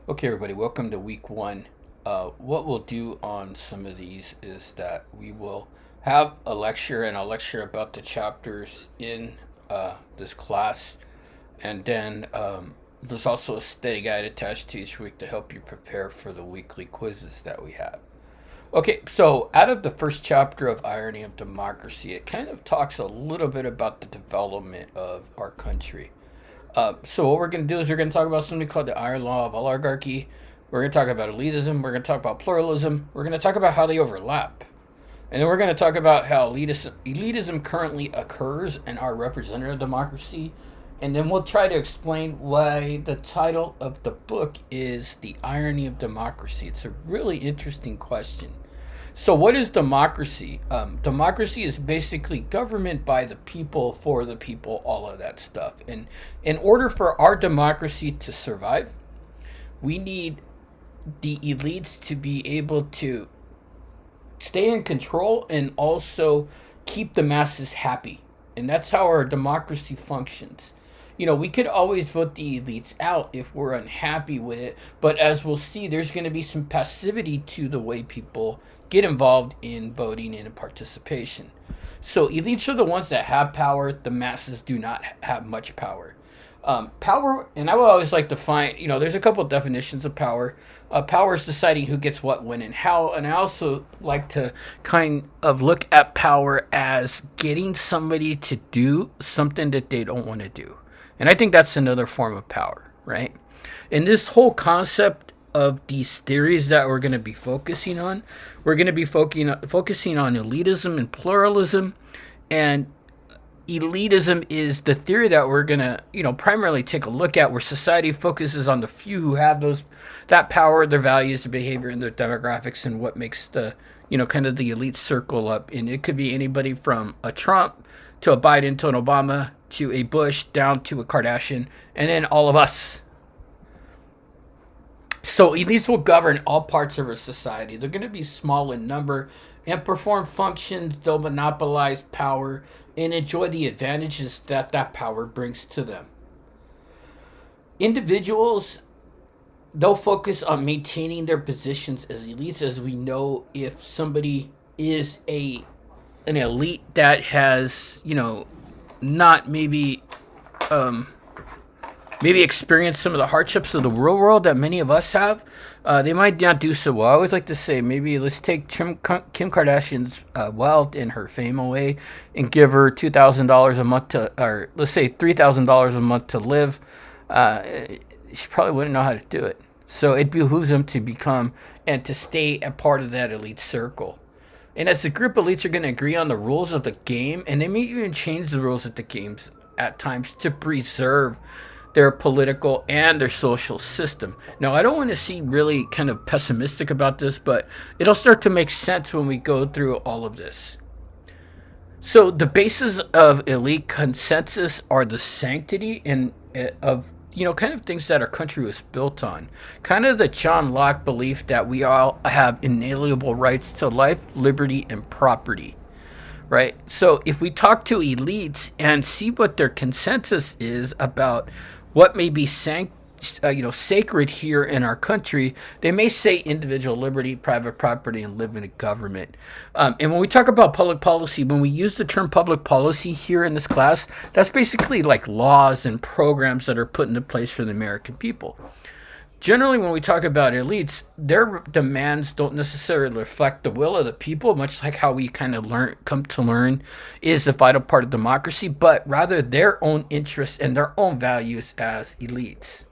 Okay, everybody, welcome to week one. What we'll do on some of these is that we will have a lecture, and I'll lecture about the chapters in this class, and then there's also a study guide attached to each week to help you prepare for the weekly quizzes that we have. Okay, so out of the first chapter of Irony of Democracy, it kind of talks a little bit about the development of our country. So what we're going to do is we're going to talk about something called the iron law of oligarchy. We're going to talk about elitism. We're going to talk about pluralism. We're going to talk about how they overlap. And then we're going to talk about how elitism currently occurs in our representative democracy. And then we'll try to explain why the title of the book is The Irony of Democracy. It's a really interesting question. So what is democracy? Democracy is basically government by the people, for the people, all of that stuff. And in order for our democracy to survive, we need the elites to be able to stay in control and also keep the masses happy. And that's how our democracy functions. We could always vote the elites out if we're unhappy with it. But as we'll see, there's going to be some passivity to the way people get involved in voting and in participation. So elites are the ones that have power. The masses do not have much power. Power, and I would always like to find, there's a couple of definitions of power. Power is deciding who gets what, when, and how. And I also like to kind of look at power as getting somebody to do something that they don't want to do. And I think that's another form of power, right? And this whole concept of these theories that we're going to be focusing on, we're going to be focusing on elitism and pluralism. And elitism is the theory that we're going to, primarily take a look at, where society focuses on the few who have that power, their values, their behavior, and their demographics, and what makes the, kind of the elite circle up. And it could be anybody from a Trump to a Biden to an Obama to a Bush down to a Kardashian, and then all of us. So elites will govern all parts of our society. They're going to be small in number and perform functions. They'll monopolize power and enjoy the advantages that power brings to them. Individuals, they'll focus on maintaining their positions as elites. As we know, if somebody is an elite that has, not maybe experience some of the hardships of the real world that many of us have, they might not do so well. I always like to say, maybe let's take Kim Kardashian's wealth and her fame away and give her $2,000 a month or let's say $3,000 a month to live. She probably wouldn't know how to do it. So it behooves them to become and to stay a part of that elite circle. And as the group, elites are going to agree on the rules of the game, and they may even change the rules of the games at times to preserve their political and their social system. Now, I don't want to seem really kind of pessimistic about this, but it'll start to make sense when we go through all of this. So the basis of elite consensus are the sanctity of kind of things that our country was built on. Kind of the John Locke belief that we all have inalienable rights to life, liberty, and property, right? So if we talk to elites and see what their consensus is about what may be sacred here in our country, they may say individual liberty, private property, and limited government. And when we talk about public policy, when we use the term public policy here in this class, that's basically like laws and programs that are put into place for the American people. Generally, when we talk about elites, their demands don't necessarily reflect the will of the people, much like how we kind of come to learn is the vital part of democracy, but rather their own interests and their own values as elites.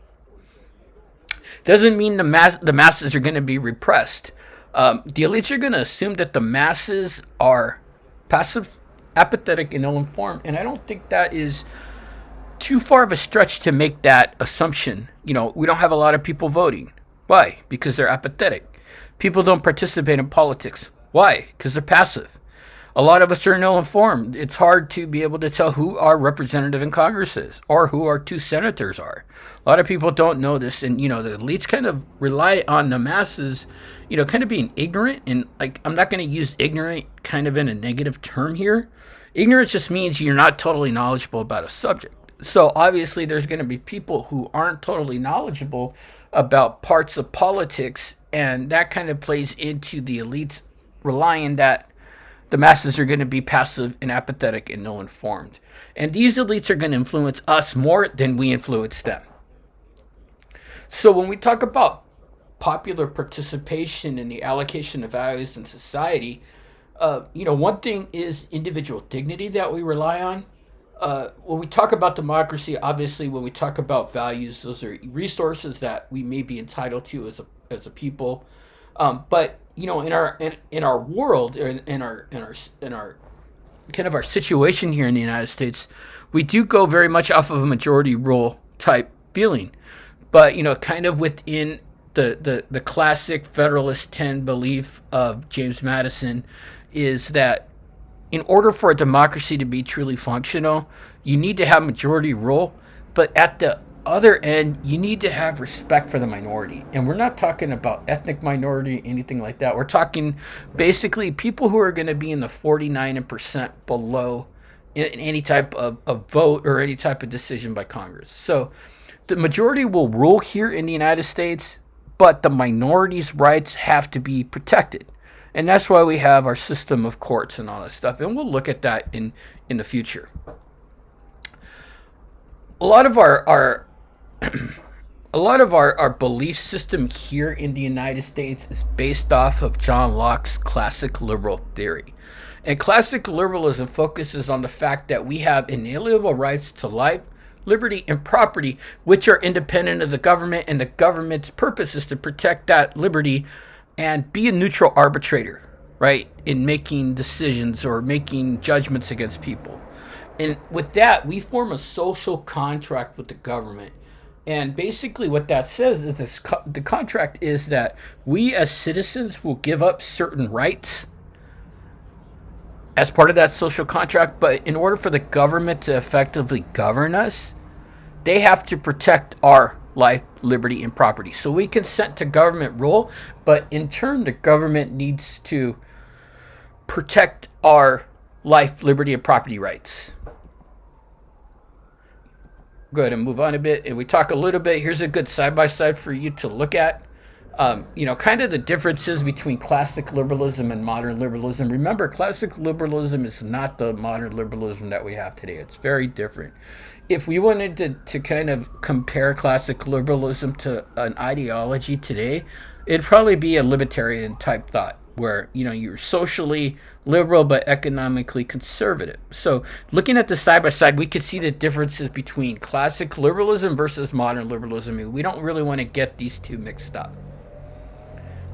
Doesn't mean the masses are going to be repressed. The elites are going to assume that the masses are passive, apathetic, and ill-informed, and I don't think that is too far of a stretch to make that assumption. We don't have a lot of people voting. Why? Because they're apathetic. People don't participate in politics. Why? Because they're passive. A lot of us are ill-informed. It's hard to be able to tell who our representative in Congress is or who our two senators are. A lot of people don't know this, and the elites kind of rely on the masses, kind of being ignorant. And I'm not going to use ignorant kind of in a negative term here. Ignorance just means you're not totally knowledgeable about a subject. So obviously there's going to be people who aren't totally knowledgeable about parts of politics, and that kind of plays into the elites relying that the masses are going to be passive and apathetic and ill-informed. And these elites are going to influence us more than we influence them. So when we talk about popular participation in the allocation of values in society, one thing is individual dignity that we rely on. When we talk about democracy, obviously, when we talk about values, those are resources that we may be entitled to as a people. But in our world, in our kind of our situation here in the United States, we do go very much off of a majority rule type feeling. But kind of within the classic Federalist 10 belief of James Madison is that in order for a democracy to be truly functional, you need to have majority rule, but at the other end, you need to have respect for the minority. And we're not talking about ethnic minority, anything like that. We're talking basically people who are going to be in the 49% below in any type of vote or any type of decision by Congress. So the majority will rule here in the United States, but the minorities' rights have to be protected. And that's why we have our system of courts and all that stuff. And we'll look at that in the future. A lot of our belief system here in the United States is based off of John Locke's classic liberal theory. And classic liberalism focuses on the fact that we have inalienable rights to life, liberty, and property, which are independent of the government, and the government's purpose is to protect that liberty and be a neutral arbitrator, right, in making decisions or making judgments against people. And with that, we form a social contract with the government. And basically what that says is the contract is that we as citizens will give up certain rights as part of that social contract, but in order for the government to effectively govern us, they have to protect our life, liberty, and property. So we consent to government rule, but in turn, the government needs to protect our life, liberty, and property rights. Go ahead and move on a bit, and we talk a little bit. Here's a good side-by-side for you to look at. Kind of the differences between classic liberalism and modern liberalism. Remember, classic liberalism is not the modern liberalism that we have today. It's very different. If we wanted to kind of compare classic liberalism to an ideology today, it'd probably be a libertarian type thought, where you're socially liberal but economically conservative. So looking at the side by side, we could see the differences between classic liberalism versus modern liberalism. And we don't really want to get these two mixed up.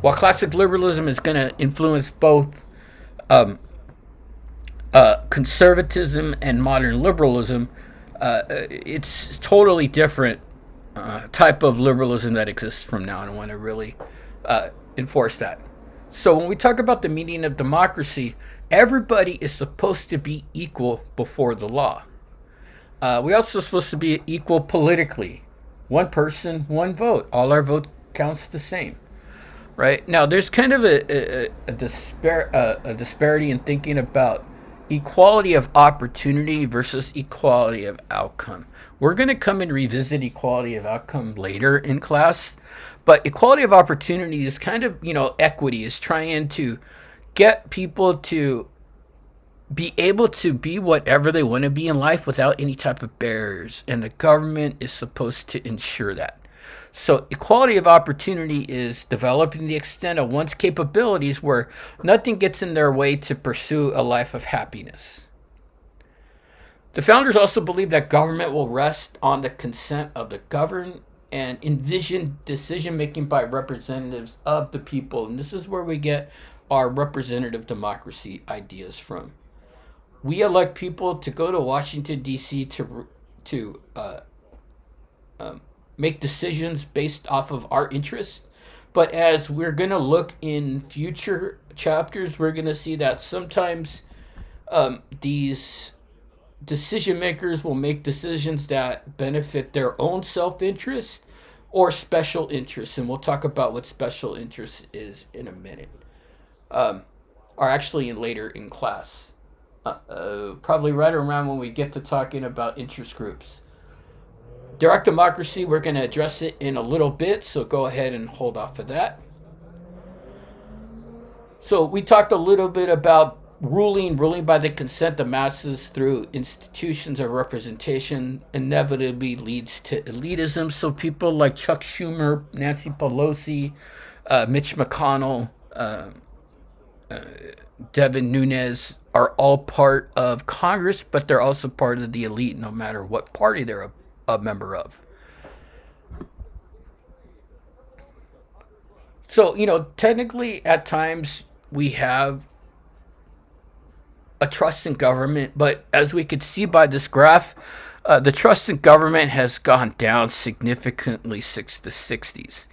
While classic liberalism is going to influence both conservatism and modern liberalism, it's totally different type of liberalism that exists from now, and I want to really enforce that. So when we talk about the meaning of democracy, everybody is supposed to be equal before the law. We're also supposed to be equal politically. One person, one vote. All our vote counts the same. Right? Now, there's kind of a disparity in thinking about equality of opportunity versus equality of outcome. We're going to come and revisit equality of outcome later in class, but equality of opportunity is kind of, equity is trying to get people to be able to be whatever they want to be in life without any type of barriers, and the government is supposed to ensure that. So equality of opportunity is developing the extent of one's capabilities where nothing gets in their way to pursue a life of happiness. The founders also believed that government will rest on the consent of the governed and envision decision-making by representatives of the people. And this is where we get our representative democracy ideas from. We elect people to go to Washington, D.C. to make decisions based off of our interests. But as we're going to look in future chapters, we're going to see that sometimes these decision makers will make decisions that benefit their own self-interest or special interests. And we'll talk about what special interest is in a minute. Or actually later in class. Probably right around when we get to talking about interest groups. Direct democracy, we're going to address it in a little bit, so go ahead and hold off for that. So we talked a little bit about ruling by the consent of masses through institutions of representation inevitably leads to elitism. So people like Chuck Schumer, Nancy Pelosi, Mitch McConnell, Devin Nunes are all part of Congress, but they're also part of the elite no matter what party they're a member of. So, technically at times we have a trust in government, but as we could see by this graph, the trust in government has gone down significantly since the 60s.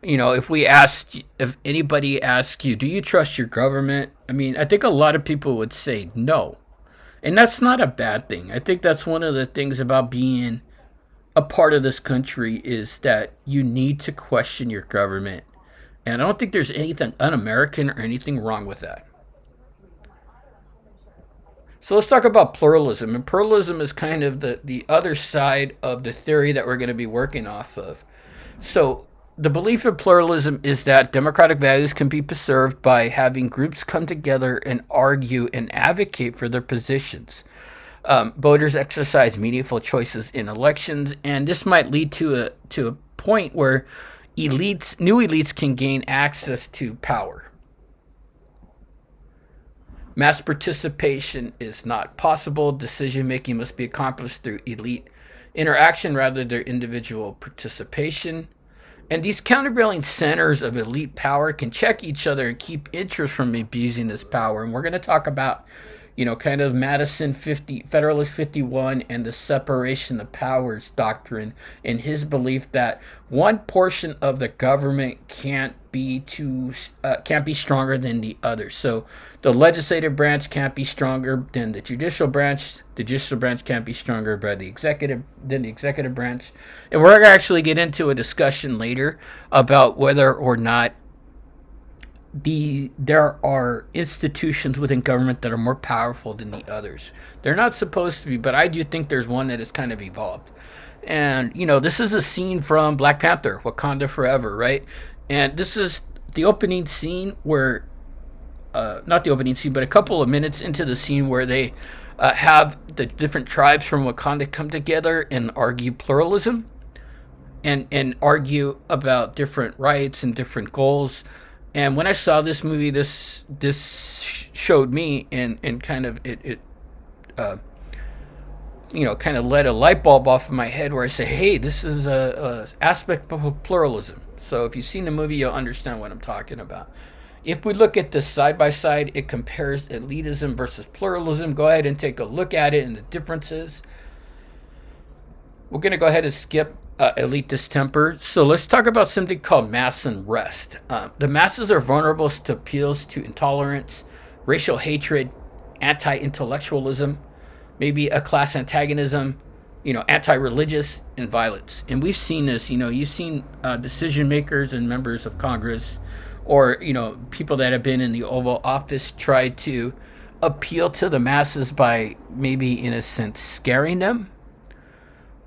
If anybody asks you, do you trust your government? I think a lot of people would say no. And that's not a bad thing. I think that's one of the things about being a part of this country is that you need to question your government. And I don't think there's anything un-American or anything wrong with that. So let's talk about pluralism. And pluralism is kind of the other side of the theory that we're going to be working off of. So the belief in pluralism is that democratic values can be preserved by having groups come together and argue and advocate for their positions. Voters exercise meaningful choices in elections, and this might lead to a point where new elites can gain access to power. Mass participation is not possible. Decision-making must be accomplished through elite interaction rather than individual participation. And these countervailing centers of elite power can check each other and keep interest from abusing this power. And we're going to talk about, kind of Madison Federalist 51 and the separation of powers doctrine and his belief that one portion of the government can't be stronger than the other. So the legislative branch can't be stronger than the judicial branch. The judicial branch can't be stronger than the executive branch. And we're going to actually get into a discussion later about whether or not there are institutions within government that are more powerful than the others. They're not supposed to be, but I do think there's one that has kind of evolved. And, this is a scene from Black Panther, Wakanda Forever, right? And this is the opening scene where, not the opening scene, but a couple of minutes into the scene where they have the different tribes from Wakanda come together and argue pluralism and argue about different rights and different goals. And when I saw this movie, this showed me and kind of it kind of let a light bulb off in my head where I say, hey, this is a aspect of pluralism. So if you've seen the movie, you'll understand what I'm talking about. If we look at this side by side, it compares elitism versus pluralism. Go ahead and take a look at it and the differences. We're going to go ahead and skip elitist temper. So let's talk about something called mass unrest. The masses are vulnerable to appeals to intolerance, racial hatred, anti-intellectualism, maybe a class antagonism, anti-religious, and violence. And we've seen this. You've seen decision makers and members of Congress or, people that have been in the Oval Office try to appeal to the masses by maybe, in a sense, scaring them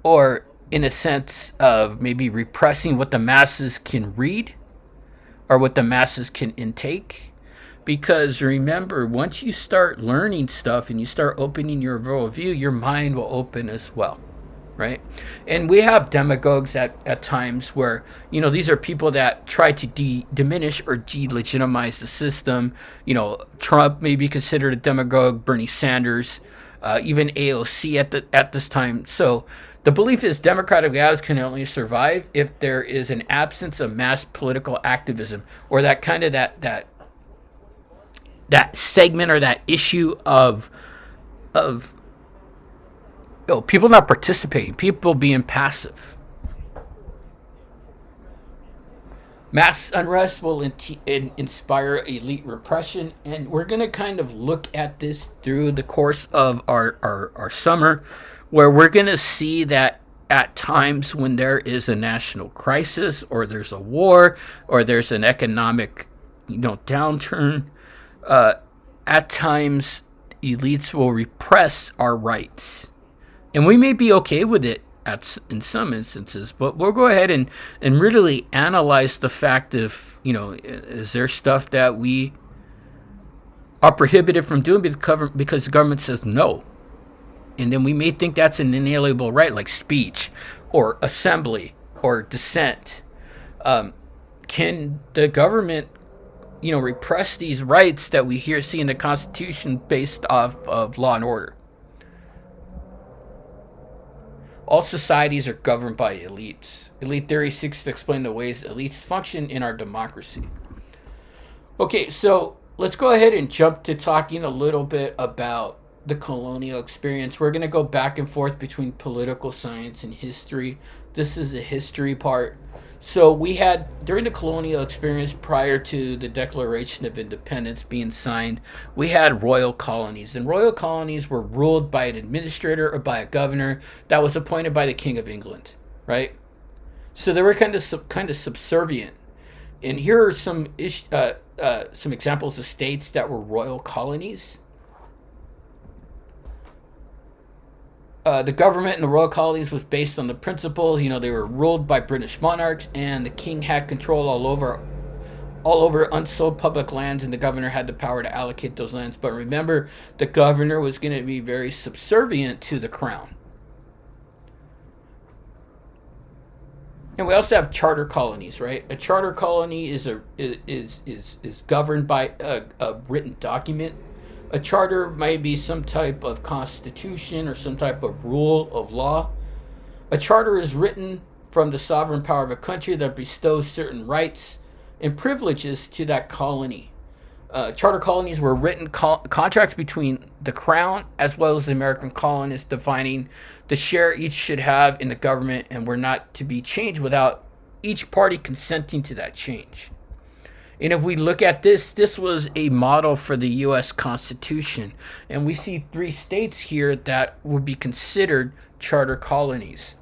or in a sense of maybe repressing what the masses can read or what the masses can intake. Because remember, once you start learning stuff and you start opening your worldview, your mind will open as well, right? And we have demagogues at times where, these are people that try to diminish or delegitimize the system. Trump may be considered a demagogue, Bernie Sanders, even AOC at this time. So the belief is democratic values can only survive if there is an absence of mass political activism or that kind of that segment or that issue of people not participating, people being passive. Mass unrest will inspire elite repression, and we're going to kind of look at this through the course of our summer, where we're going to see that at times when there is a national crisis or there's a war or there's an economic downturn, at times elites will repress our rights. And we may be okay with it in some instances. But we'll go ahead and really analyze the fact of, is there stuff that we are prohibited from doing because the government says no? And then we may think that's an inalienable right, like speech or assembly or dissent. Can the government, repress these rights that we see in the Constitution based off of law and order? All societies are governed by elites. Elite theory seeks to explain the ways elites function in our democracy. Okay, so let's go ahead and jump to talking a little bit about the colonial experience. We're going to go back and forth between political science and history. This is the history part. So we had, during the colonial experience prior to the Declaration of Independence being signed, we had royal colonies. And royal colonies were ruled by an administrator or by a governor that was appointed by the King of England, right? So they were kind of subservient. And here are some examples of states that were royal colonies. The government in the royal colonies was based on the principles, they were ruled by British monarchs, and the king had control all over unsold public lands, and the governor had the power to allocate those lands. But remember, the governor was going to be very subservient to the crown. And we also have charter colonies, right? A charter colony is governed by a written document. A charter might be some type of constitution or some type of rule of law. A charter is written from the sovereign power of a country that bestows certain rights and privileges to that colony. Charter colonies were written contracts between the crown as well as the American colonists, defining the share each should have in the government and were not to be changed without each party consenting to that change. And if we look at this was a model for the U.S. Constitution. And we see 3 states here that would be considered charter colonies.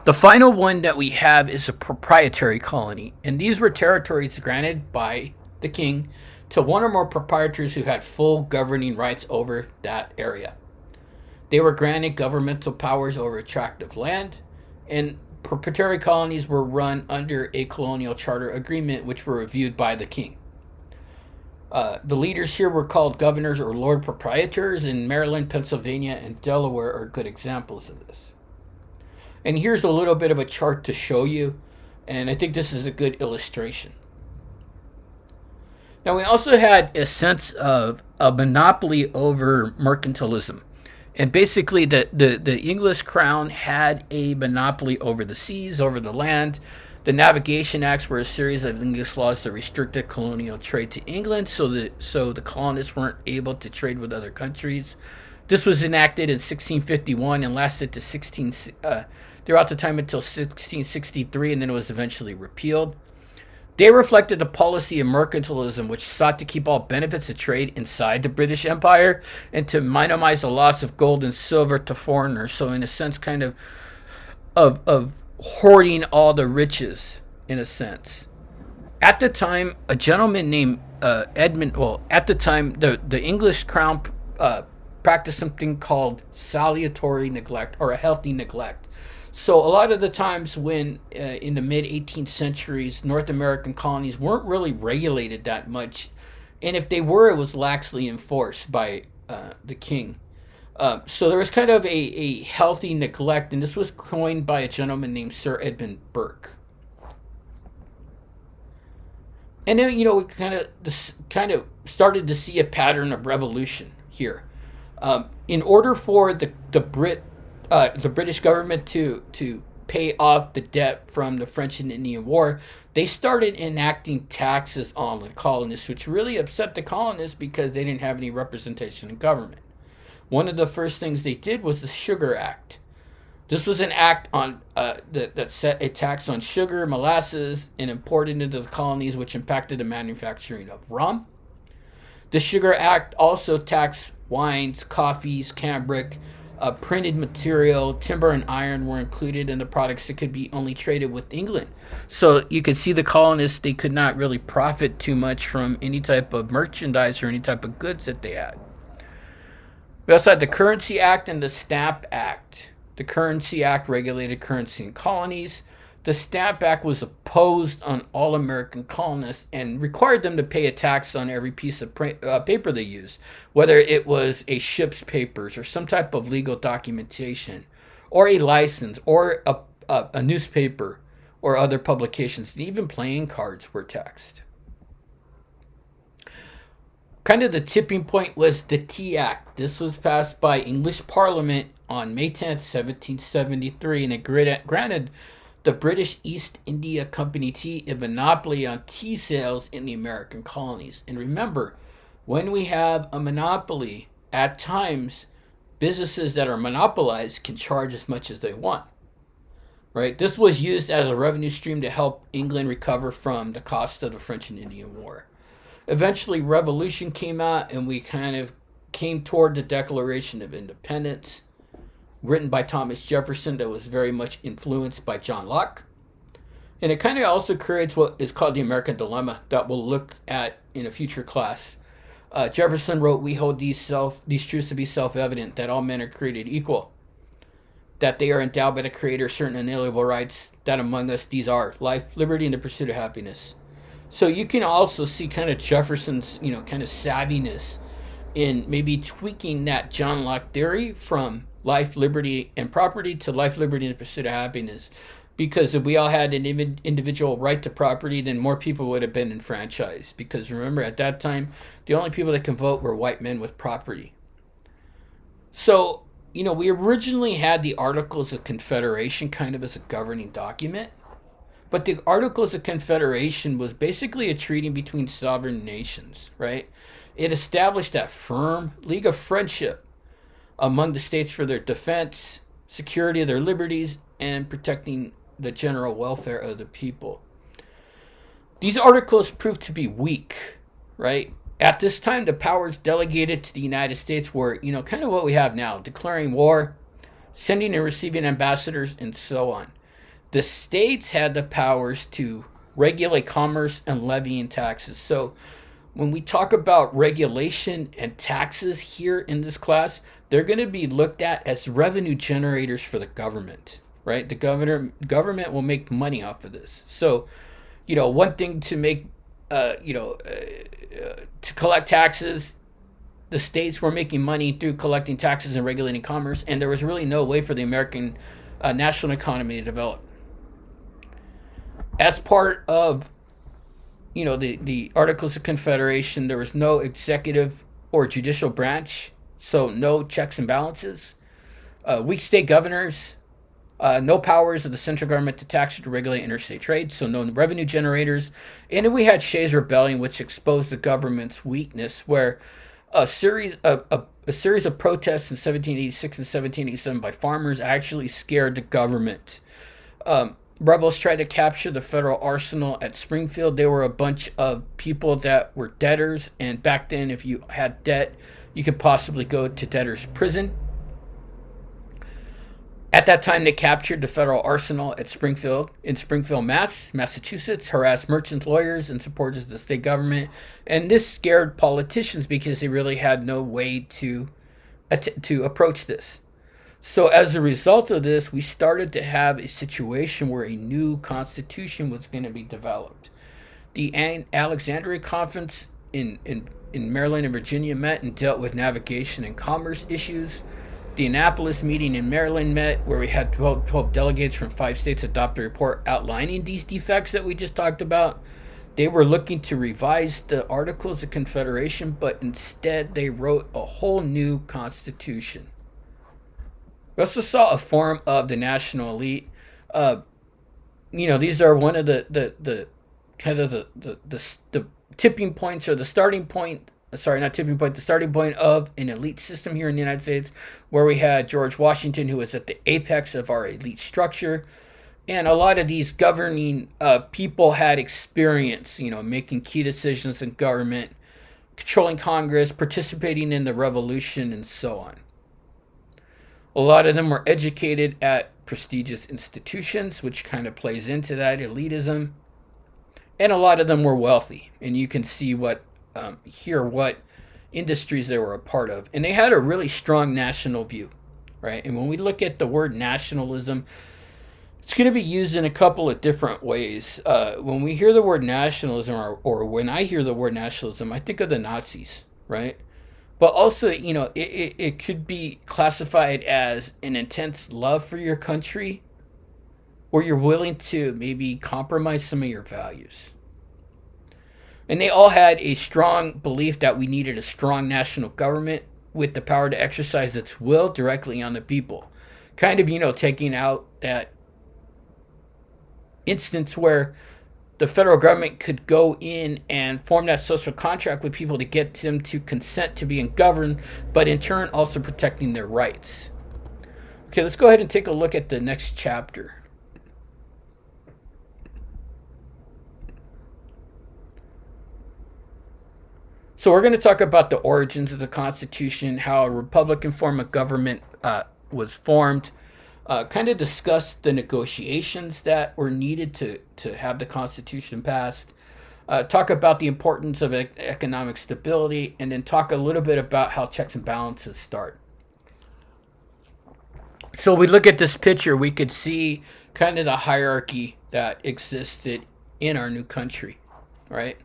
The final one that we have is a proprietary colony. And these were territories granted by the king to one or more proprietors who had full governing rights over that area. They were granted governmental powers over a tract of land, and proprietary colonies were run under a colonial charter agreement, which were reviewed by the king. The leaders here were called governors or lord proprietors, and Maryland, Pennsylvania, and Delaware are good examples of this. And here's a little bit of a chart to show you, and I think this is a good illustration. Now, we also had a sense of a monopoly over mercantilism. And basically, the English crown had a monopoly over the seas, over the land. The Navigation Acts were a series of English laws that restricted colonial trade to England, so the colonists weren't able to trade with other countries. This was enacted in 1651 and lasted to throughout the time until 1663, and then it was eventually repealed. They reflected the policy of mercantilism, which sought to keep all benefits of trade inside the British Empire and to minimize the loss of gold and silver to foreigners. So in a sense, kind of hoarding all the riches, in a sense. At the time, a gentleman named at the time, the English crown practiced something called salutary neglect, or a healthy neglect. So a lot of the times when in the mid-18th centuries, North American colonies weren't really regulated that much. And if they were, it was laxly enforced by the king. So there was kind of a healthy neglect, and this was coined by a gentleman named Sir Edmund Burke. And then, we kind of started to see a pattern of revolution here. In order for the British government to pay off the debt from the French and Indian War, they started enacting taxes on the colonists, which really upset the colonists because they didn't have any representation in government. One of the first things they did was the Sugar Act. This was an act on that set a tax on sugar, molasses, and imported into the colonies, which impacted the manufacturing of rum. The Sugar Act also taxed wines, coffees, cambric, printed material, timber, and iron were included in the products that could be only traded with England. So you could see the colonists, they could not really profit too much from any type of merchandise or any type of goods that they had. We also had the Currency Act and the Stamp Act. The Currency Act regulated currency in colonies. The Stamp Act was imposed on all American colonists and required them to pay a tax on every piece of paper they used, whether it was a ship's papers or some type of legal documentation or a license or a newspaper or other publications. Even playing cards were taxed. Kind of the tipping point was the Tea Act. This was passed by English Parliament on May 10th, 1773, and it granted the British East India Company tea a monopoly on tea sales in the American colonies. And remember, when we have a monopoly, at times, businesses that are monopolized can charge as much as they want. Right? This was used as a revenue stream to help England recover from the cost of the French and Indian War. Eventually, revolution came out, and we kind of came toward the Declaration of Independence, written by Thomas Jefferson, that was very much influenced by John Locke. And it kind of also creates what is called the American dilemma that we'll look at in a future class. Jefferson wrote, "We hold these truths to be self-evident, that all men are created equal, that they are endowed by the Creator certain inalienable rights, that among us these are life, liberty, and the pursuit of happiness." So you can also see kind of Jefferson's, kind of savviness in maybe tweaking that John Locke theory from life, liberty, and property to life, liberty, and the pursuit of happiness. Because if we all had an individual right to property, then more people would have been enfranchised. Because remember, at that time, the only people that can vote were white men with property. So, we originally had the Articles of Confederation kind of as a governing document. But the Articles of Confederation was basically a treaty between sovereign nations, right? It established that firm league of friendship among the states for their defense, security of their liberties, and protecting the general welfare of the people. These articles proved to be weak, right? At this time, the powers delegated to the United States were, kind of what we have now, declaring war, sending and receiving ambassadors, and so on. The states had the powers to regulate commerce and levying taxes. So when we talk about regulation and taxes here in this class, they're going to be looked at as revenue generators for the government, right? The government will make money off of this. So, one thing to make, to collect taxes, the states were making money through collecting taxes and regulating commerce, and there was really no way for the American national economy to develop. As part of, the Articles of Confederation, there was no executive or judicial branch, so no checks and balances, weak state governors, no powers of the central government to tax or to regulate interstate trade, so no revenue generators. And then we had Shay's Rebellion, which exposed the government's weakness, where a series of protests in 1786 and 1787 by farmers actually scared the government. Rebels tried to capture the federal arsenal at Springfield. They were a bunch of people that were debtors, and back then, if you had debt, you could possibly go to debtor's prison. At that time, they captured the federal arsenal at Springfield, Massachusetts, harassed merchants, lawyers, and supporters of the state government. And this scared politicians because they really had no way to approach this. So as a result of this, we started to have a situation where a new constitution was going to be developed. The Alexandria Conference in Maryland and Virginia met and dealt with navigation and commerce issues. The Annapolis meeting in Maryland met, where we had 12 delegates from 5 states adopt a report outlining these defects that we just talked about. They were looking to revise the Articles of Confederation, but instead they wrote a whole new constitution. We also saw a form of the national elite. These are one of the kind of the tipping points, or the starting point. Sorry, not tipping point. The starting point of an elite system here in the United States, where we had George Washington, who was at the apex of our elite structure, and a lot of these governing people had experience, making key decisions in government, controlling Congress, participating in the Revolution, and so on. A lot of them were educated at prestigious institutions, which kind of plays into that elitism. And a lot of them were wealthy. And you can see what industries they were a part of. And they had a really strong national view, right? And when we look at the word nationalism, it's going to be used in a couple of different ways. When we hear the word nationalism, or when I hear the word nationalism, I think of the Nazis, right? But also, it could be classified as an intense love for your country, where you're willing to maybe compromise some of your values. And they all had a strong belief that we needed a strong national government with the power to exercise its will directly on the people. Kind of, taking out that instance where the federal government could go in and form that social contract with people to get them to consent to being governed, but in turn also protecting their rights. Okay, let's go ahead and take a look at the next chapter. So we're going to talk about the origins of the Constitution, how a Republican form of government was formed, kind of discuss the negotiations that were needed to have the Constitution passed, talk about the importance of economic stability, and then talk a little bit about how checks and balances start. So we look at this picture, we could see kind of the hierarchy that existed in our new country, right?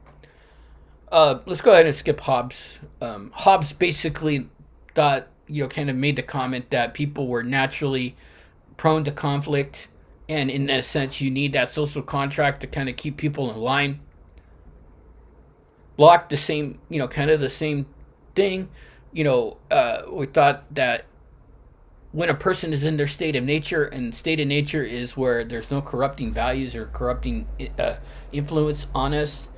Let's go ahead and skip Hobbes. Hobbes basically thought, kind of made the comment that people were naturally prone to conflict, and in that sense, you need that social contract to kind of keep people in line. Locke, the same, kind of the same thing. We thought that when a person is in their state of nature, and state of nature is where there's no corrupting values or corrupting influence on us,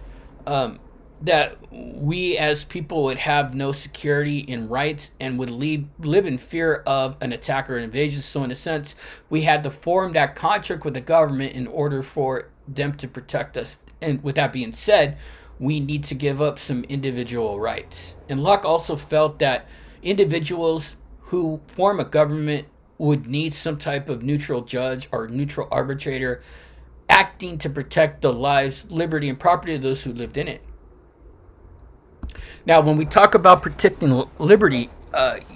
that we as people would have no security in rights and would live in fear of an attack or an invasion. So in a sense, we had to form that contract with the government in order for them to protect us. And with that being said, we need to give up some individual rights. And Locke also felt that individuals who form a government would need some type of neutral judge or neutral arbitrator acting to protect the lives, liberty, and property of those who lived in it. Now, when we talk about protecting liberty,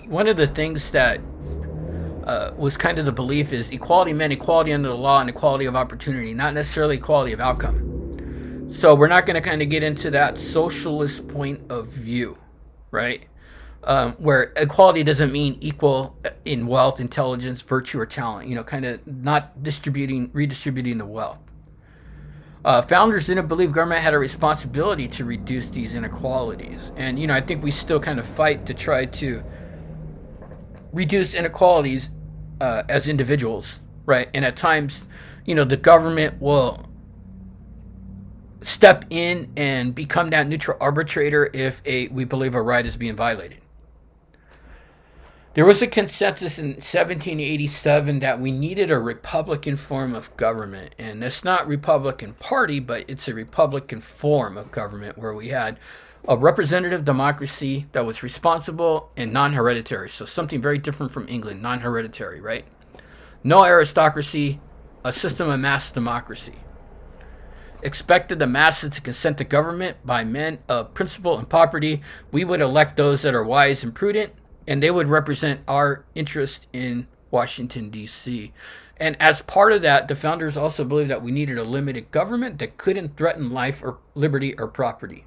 one of the things that was kind of the belief is equality meant equality under the law and equality of opportunity, not necessarily equality of outcome. So we're not going to kind of get into that socialist point of view, right? Where equality doesn't mean equal in wealth, intelligence, virtue, or talent, kind of not redistributing the wealth. Founders didn't believe government had a responsibility to reduce these inequalities. And, I think we still kind of fight to try to reduce inequalities as individuals, right? And at times, the government will step in and become that neutral arbitrator if we believe a right is being violated. There was a consensus in 1787 that we needed a Republican form of government. And it's not Republican Party, but it's a Republican form of government where we had a representative democracy that was responsible and non-hereditary. So something very different from England, non-hereditary, right? No aristocracy, a system of mass democracy. Expected the masses to consent to government by men of principle and property. We would elect those that are wise and prudent, and they would represent our interest in Washington, D.C. And as part of that, the founders also believed that we needed a limited government that couldn't threaten life or liberty or property.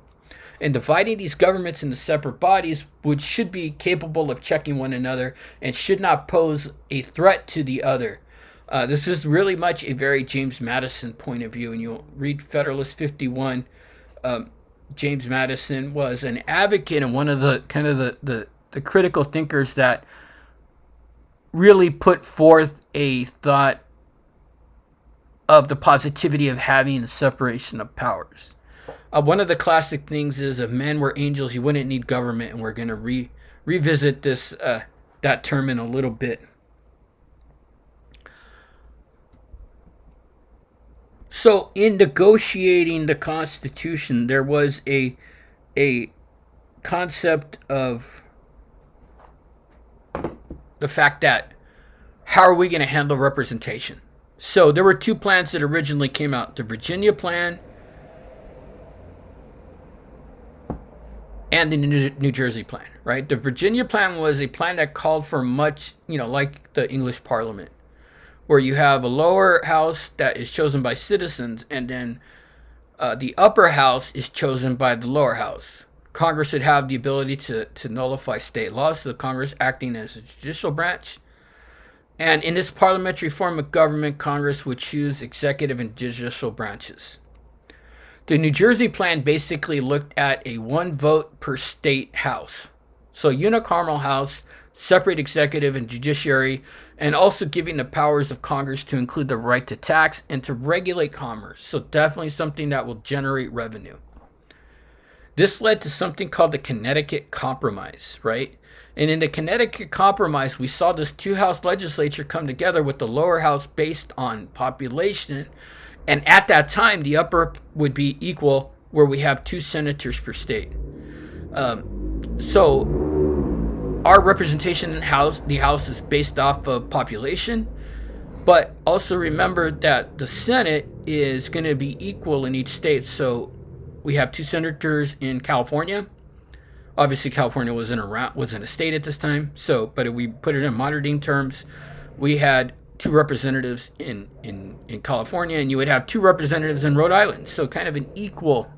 And dividing these governments into separate bodies, which should be capable of checking one another and should not pose a threat to the other. This is really much a very James Madison point of view. And you'll read Federalist 51. James Madison was an advocate and one of the kind of the critical thinkers that really put forth a thought of the positivity of having a separation of powers. One of the classic things is if men were angels, you wouldn't need government, and we're going to revisit this that term in a little bit. So in negotiating the Constitution, there was a concept of the fact that how are we going to handle representation? So there were two plans that originally came out, the Virginia plan and the New Jersey plan, right? The Virginia plan was a plan that called for much, like the English Parliament, where you have a lower house that is chosen by citizens, and then the upper house is chosen by the lower house. Congress would have the ability to nullify state laws, so Congress acting as a judicial branch. And in this parliamentary form of government, Congress would choose executive and judicial branches. The New Jersey plan basically looked at a one vote per state house. So unicameral house, separate executive and judiciary, and also giving the powers of Congress to include the right to tax and to regulate commerce. So definitely something that will generate revenue. This led to something called the Connecticut Compromise, right? And in the Connecticut Compromise, we saw this two-house legislature come together with the lower house based on population. And at that time, the upper would be equal, where we have 2 senators per state. So our representation in the House is based off of population. But also remember that the Senate is going to be equal in each state. So we have 2 senators in California. Obviously, California wasn't a state at this time. So, but if we put it in modern day terms, we had 2 representatives in California, and you would have 2 representatives in Rhode Island. So, kind of an equal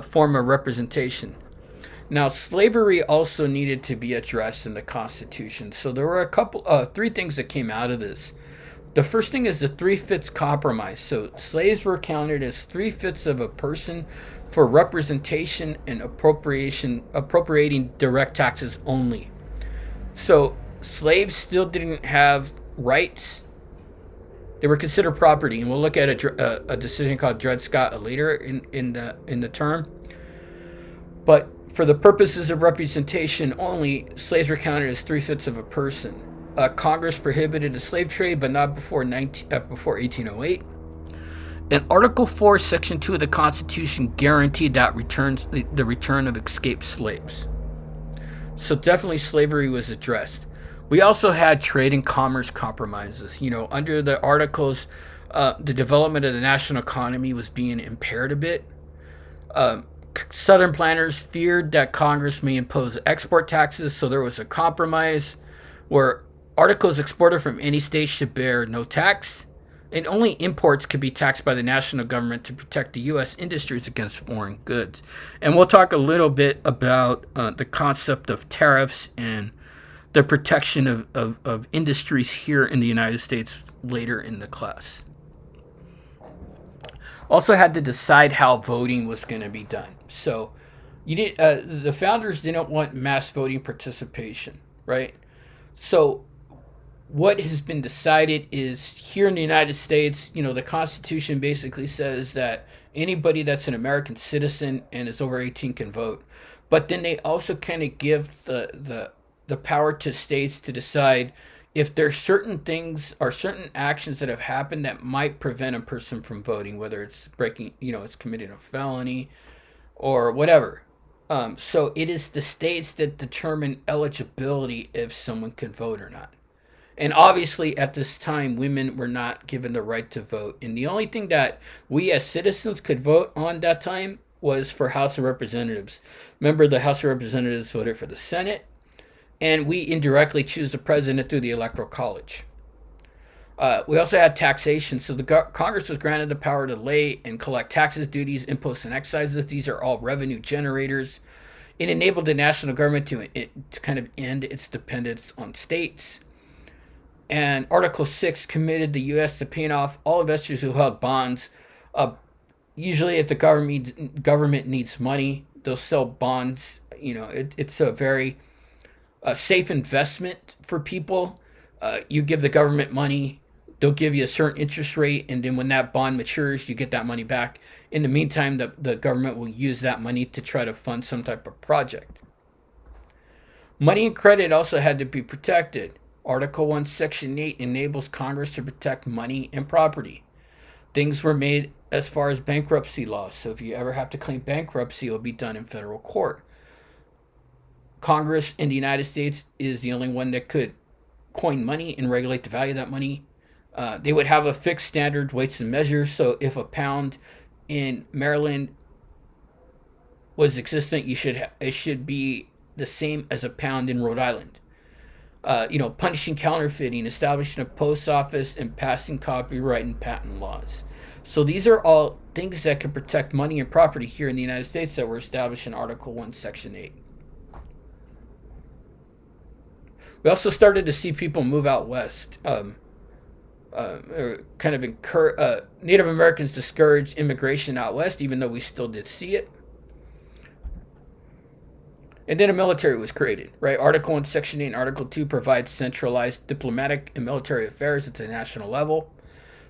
form of representation. Now, slavery also needed to be addressed in the Constitution. So, there were 3 things that came out of this. The first thing is the 3/5 compromise. So slaves were counted as 3/5 of a person for representation and appropriating direct taxes only. So slaves still didn't have rights. They were considered property, and we'll look at a decision called Dred Scott later in the term. But for the purposes of representation only, slaves were counted as 3/5 of a person. Congress prohibited the slave trade, but not before 1808. And Article 4, Section 2 of the Constitution guaranteed that the return of escaped slaves. So definitely slavery was addressed. We also had trade and commerce compromises. Under the articles, the development of the national economy was being impaired a bit. Southern planners feared that Congress may impose export taxes, so there was a compromise where articles exported from any state should bear no tax, and only imports could be taxed by the national government to protect the U.S. industries against foreign goods. And we'll talk a little bit about the concept of tariffs and the protection of industries here in the United States later in the class. Also had to decide how voting was going to be done. So the founders didn't want mass voting participation, right? So what has been decided is here in the United States, the Constitution basically says that anybody that's an American citizen and is over 18 can vote. But then they also kind of give the power to states to decide if there's certain things or certain actions that have happened that might prevent a person from voting, whether it's it's committing a felony or whatever. So it is the states that determine eligibility if someone can vote or not. And obviously, at this time, women were not given the right to vote. And the only thing that we as citizens could vote on that time was for House of Representatives. Remember, the House of Representatives voted for the Senate, and we indirectly choose the president through the Electoral College. We also had taxation. So the Congress was granted the power to lay and collect taxes, duties, imposts, and excises. These are all revenue generators. It enabled the national government to kind of end its dependence on states. And Article 6 committed the U.S. to paying off all investors who held bonds. Usually, if the government needs money, they'll sell bonds. It's a very safe investment for people. You give the government money, they'll give you a certain interest rate, and then when that bond matures, you get that money back. In the meantime, the government will use that money to try to fund some type of project. Money and credit also had to be protected. Article 1, Section 8 enables Congress to protect money and property. Things were made as far as bankruptcy laws. So if you ever have to claim bankruptcy, it will be done in federal court. Congress in the United States is the only one that could coin money and regulate the value of that money. They would have a fixed standard weights and measures. So if a pound in Maryland was existent, it should be the same as a pound in Rhode Island. Punishing counterfeiting, establishing a post office, and passing copyright and patent laws. So these are all things that can protect money and property here in the United States that were established in Article 1, Section 8. We also started to see people move out west. Native Americans discouraged immigration out west, even though we still did see it. And then a military was created, right? Article 1, Section 8 and Article 2 provides centralized diplomatic and military affairs at the national level.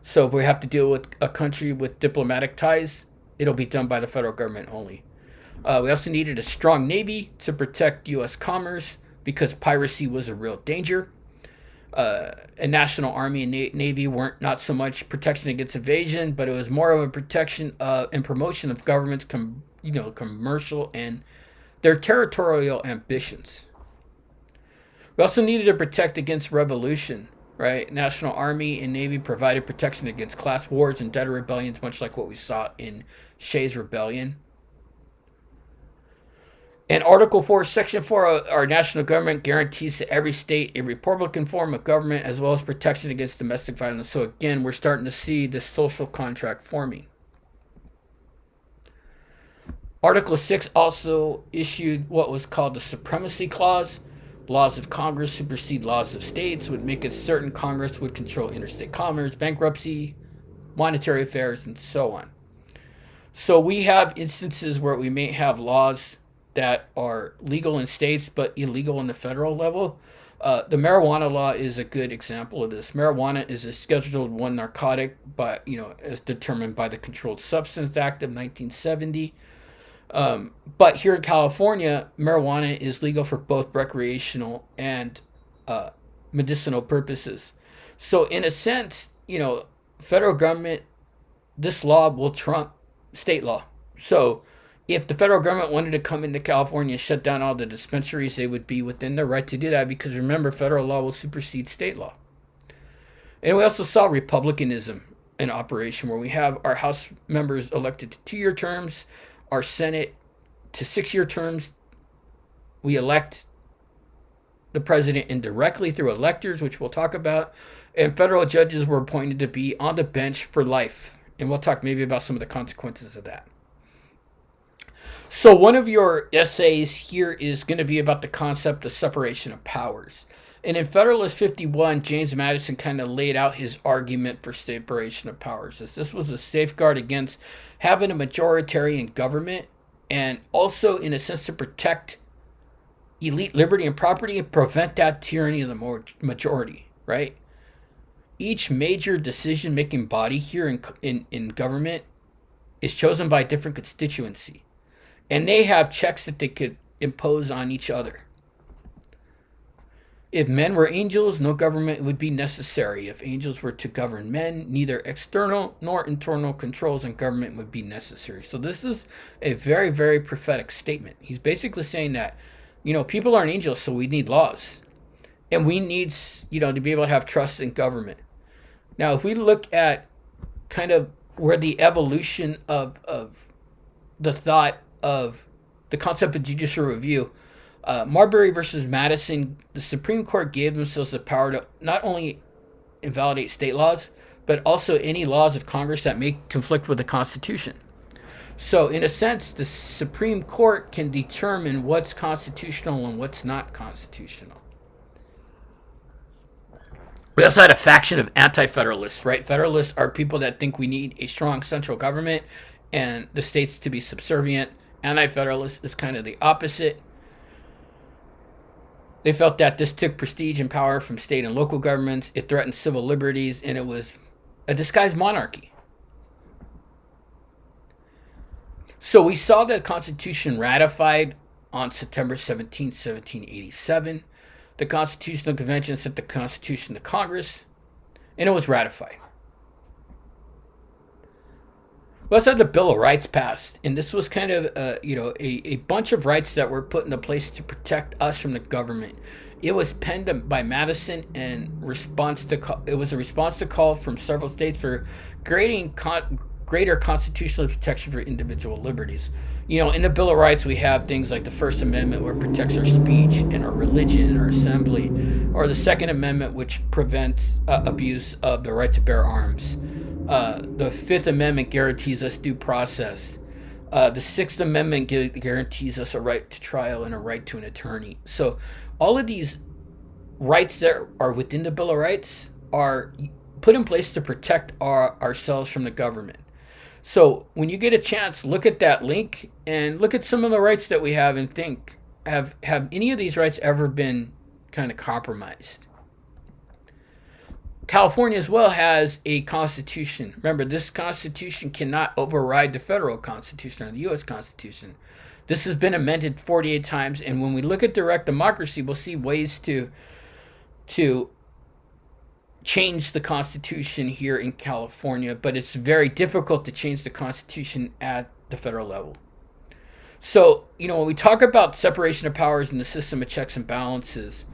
So if we have to deal with a country with diplomatic ties, it'll be done by the federal government only. We also needed a strong navy to protect U.S. commerce because piracy was a real danger. A national army and navy weren't not so much protection against invasion, but it was more of a protection and promotion of government's commercial and their territorial ambitions. We also needed to protect against revolution, right? National Army and Navy provided protection against class wars and debtor rebellions, much like what we saw in Shay's rebellion. And Article 4, Section 4, our national government guarantees to every state a Republican form of government as well as protection against domestic violence. So again, we're starting to see this social contract forming. Article 6 also issued what was called the Supremacy Clause. Laws of Congress supersede laws of states, would make it certain Congress would control interstate commerce, bankruptcy, monetary affairs, and so on. So we have instances where we may have laws that are legal in states but illegal in the federal level. The marijuana law is a good example of this. Marijuana is a Scheduled I narcotic, as determined by the Controlled Substance Act of 1970. But here in California, marijuana is legal for both recreational and medicinal purposes. So in a sense, federal government, this law will trump state law. So if the federal government wanted to come into California and shut down all the dispensaries, they would be within their right to do that because remember, federal law will supersede state law. And we also saw republicanism in operation where we have our House members elected to 2-year terms, our Senate to 6-year terms. We elect the president indirectly through electors, which we'll talk about. And federal judges were appointed to be on the bench for life. And we'll talk maybe about some of the consequences of that. So one of your essays here is going to be about the concept of separation of powers. And in Federalist 51, James Madison kind of laid out his argument for separation of powers, as this was a safeguard against having a majoritarian government and also, in a sense, to protect elite liberty and property and prevent that tyranny of the majority, right? Each major decision-making body here in government is chosen by a different constituency. And they have checks that they could impose on each other. If men were angels, no government would be necessary. If angels were to govern men, neither external nor internal controls in government would be necessary. So this is a very, very prophetic statement. He's basically saying that, people aren't angels, so we need laws. And we need, to be able to have trust in government. Now, if we look at kind of where the evolution of the thought of the concept of judicial review, Marbury versus Madison, the Supreme Court gave themselves the power to not only invalidate state laws, but also any laws of Congress that may conflict with the Constitution. So in a sense, the Supreme Court can determine what's constitutional and what's not constitutional. We also had a faction of anti-federalists, right? Federalists are people that think we need a strong central government and the states to be subservient. Anti-federalist is kind of the opposite. They felt that this took prestige and power from state and local governments. It threatened civil liberties, and it was a disguised monarchy. So we saw the Constitution ratified on September 17, 1787. The Constitutional Convention sent the Constitution to Congress, and it was ratified. We also had the Bill of Rights passed, and this was kind of a bunch of rights that were put into place to protect us from the government. It was penned by Madison in response to it was a response to call from several states for creating greater constitutional protection for individual liberties. In the Bill of Rights, we have things like the First Amendment, where it protects our speech and our religion and our assembly, or the Second Amendment, which prevents abuse of the right to bear arms. The Fifth Amendment guarantees us due process. The Sixth Amendment guarantees us a right to trial and a right to an attorney. So all of these rights that are within the Bill of Rights are put in place to protect ourselves from the government. So when you get a chance, look at that link and look at some of the rights that we have and think, have any of these rights ever been kind of compromised? California as well has a constitution. Remember, this constitution cannot override the federal constitution or the U.S. Constitution. This has been amended 48 times, and when we look at direct democracy, we'll see ways to change the Constitution here in California, but it's very difficult to change the Constitution at the federal level. So, when we talk about separation of powers and the system of checks and balances,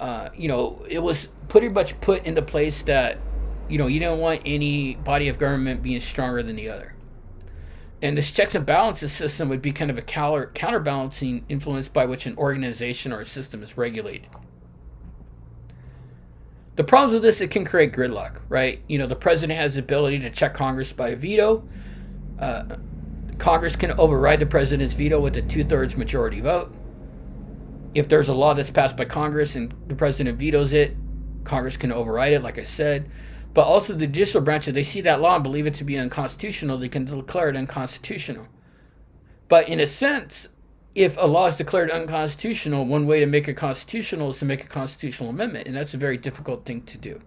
it was pretty much put into place that, you don't want any body of government being stronger than the other. And this checks and balances system would be kind of a counterbalancing influence by which an organization or a system is regulated. The problems with this, it can create gridlock, right? The president has the ability to check Congress by a veto. Congress can override the president's veto with a 2/3 majority vote. If there's a law that's passed by Congress and the president vetoes it, Congress can override it, like I said. But also the judicial branch, if they see that law and believe it to be unconstitutional, they can declare it unconstitutional. But in a sense, if a law is declared unconstitutional, one way to make it constitutional is to make a constitutional amendment, and that's a very difficult thing to do.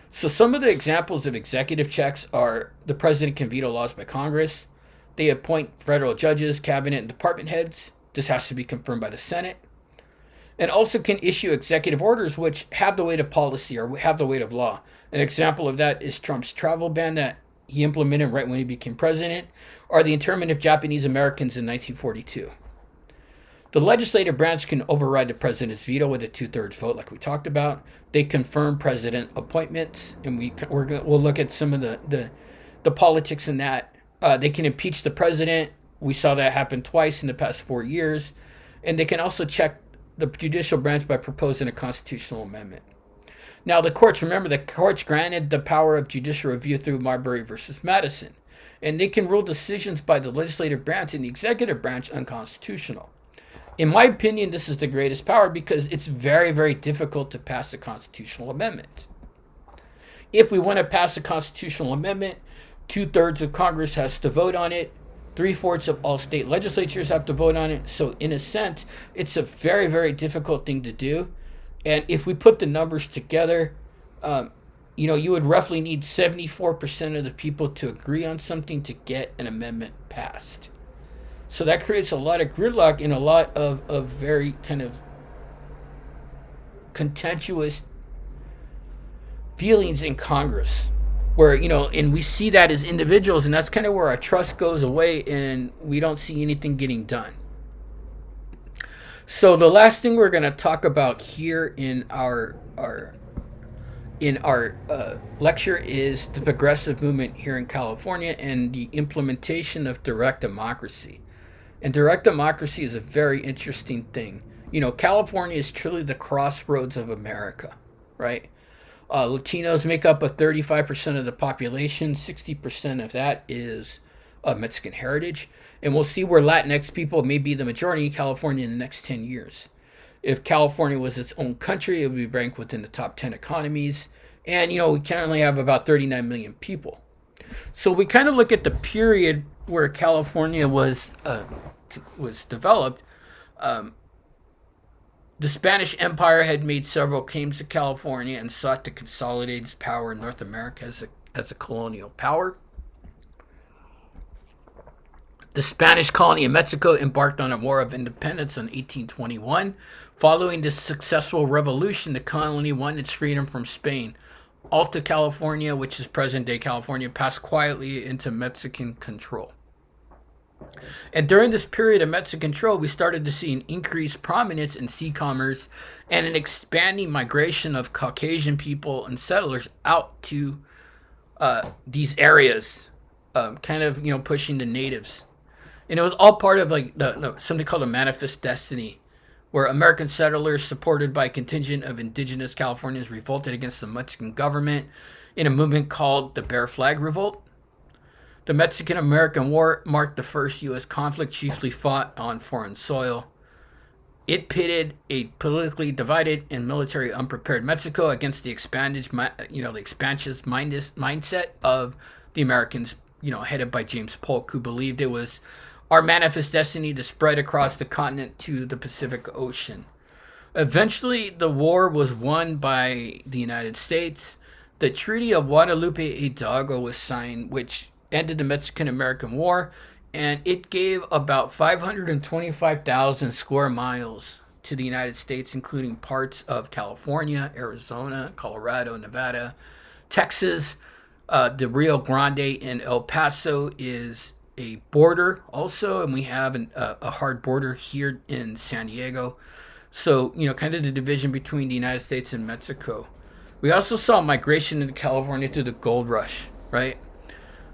So some of the examples of executive checks are the president can veto laws by Congress. They appoint federal judges, cabinet, and department heads. This has to be confirmed by the Senate. And also can issue executive orders which have the weight of policy or have the weight of law. An example of that is Trump's travel ban that he implemented right when he became president, or the internment of Japanese Americans in 1942. The legislative branch can override the president's veto with a 2/3 vote, like we talked about. They confirm president appointments, and we'll look at some of the politics in that. They can impeach the president. We saw that happen twice in the past 4 years. And they can also check the judicial branch by proposing a constitutional amendment. Now, the courts, remember, the courts granted the power of judicial review through Marbury versus Madison. And they can rule decisions by the legislative branch and the executive branch unconstitutional. In my opinion, this is the greatest power because it's very, very difficult to pass a constitutional amendment. If we want to pass a constitutional amendment, 2/3 of Congress has to vote on it. 3/4 of all state legislatures have to vote on it. So in a sense, it's a very, very difficult thing to do. And if we put the numbers together, you would roughly need 74% of the people to agree on something to get an amendment passed. So that creates a lot of gridlock and a lot of very kind of contentious feelings in Congress. Where, and we see that as individuals, and that's kind of where our trust goes away and we don't see anything getting done. So the last thing we're going to talk about here in our lecture is the progressive movement here in California and the implementation of direct democracy. And direct democracy is a very interesting thing. California is truly the crossroads of America, right? Latinos make up 35% of the population. 60% of that is of Mexican heritage. And we'll see where Latinx people may be the majority in California in the next 10 years. If California was its own country, it would be ranked within the top 10 economies. And, we currently have about 39 million people. So we kind of look at the period where California was developed. The Spanish Empire had made several claims to California and sought to consolidate its power in North America as a colonial power. The Spanish colony of Mexico embarked on a war of independence in 1821. Following this successful revolution, the colony won its freedom from Spain. Alta California, which is present-day California, passed quietly into Mexican control. And during this period of Mexican control, we started to see an increased prominence in sea commerce and an expanding migration of Caucasian people and settlers out to these areas kind of, pushing the natives. And it was all part of like something called a manifest destiny, where American settlers supported by a contingent of indigenous Californians revolted against the Mexican government in a movement called the Bear Flag Revolt. The Mexican-American War marked the first U.S. conflict chiefly fought on foreign soil. It pitted a politically divided and military unprepared Mexico against the expansionist mindset of the Americans, headed by James Polk, who believed it was our manifest destiny to spread across the continent to the Pacific Ocean. Eventually, the war was won by the United States. The Treaty of Guadalupe Hidalgo was signed, which ended the Mexican-American War, and it gave about 525,000 square miles to the United States, including parts of California, Arizona, Colorado, Nevada, Texas. The Rio Grande and El Paso is a border also, and we have a hard border here in San Diego. So, kind of the division between the United States and Mexico. We also saw migration into California through the gold rush, right?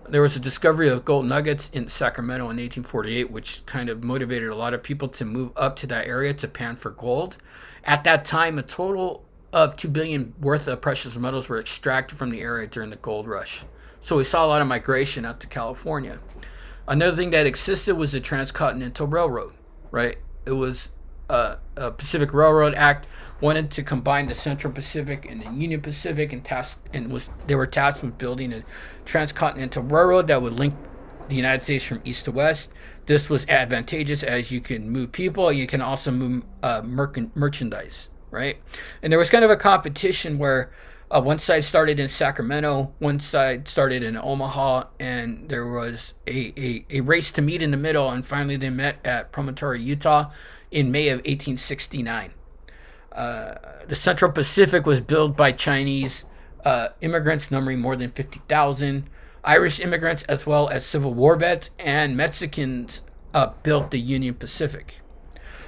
There was a discovery of gold nuggets in Sacramento in 1848, which kind of motivated a lot of people to move up to that area to pan for gold. At that time, a total of $2 billion worth of precious metals were extracted from the area during the gold rush. So we saw a lot of migration out to California. Another thing that existed was the Transcontinental Railroad, right? It was a Pacific Railroad Act wanted to combine the Central Pacific and the Union Pacific, they were tasked with building a transcontinental railroad that would link the United States from east to west. This was advantageous as you can move people, you can also move merchandise, right? And there was kind of a competition where one side started in Sacramento, one side started in Omaha, and there was a race to meet in the middle, and finally they met at Promontory, Utah in May of 1869. The Central Pacific was built by Chinese immigrants numbering more than 50,000. Irish immigrants as well as Civil War vets and Mexicans built the Union Pacific.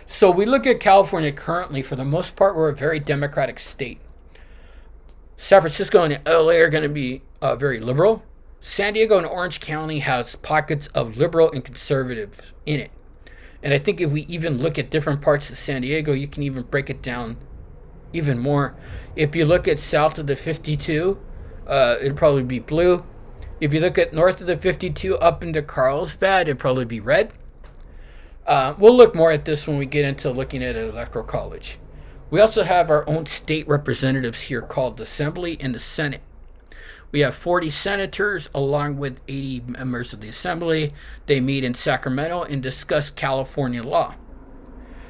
So we look at California currently, for the most part, we're a very democratic state. San Francisco and LA are going to be very liberal. San Diego and Orange County has pockets of liberal and conservative in it. And I think if we even look at different parts of San Diego, you can even break it down even more. If you look at south of the 52, it'd probably be blue. If you look at north of the 52 up into Carlsbad, it'd probably be red. We'll look more at this when we get into looking at an electoral college. We also have our own state representatives here called the Assembly and the Senate. We have 40 senators along with 80 members of the Assembly. They meet in Sacramento and discuss California law.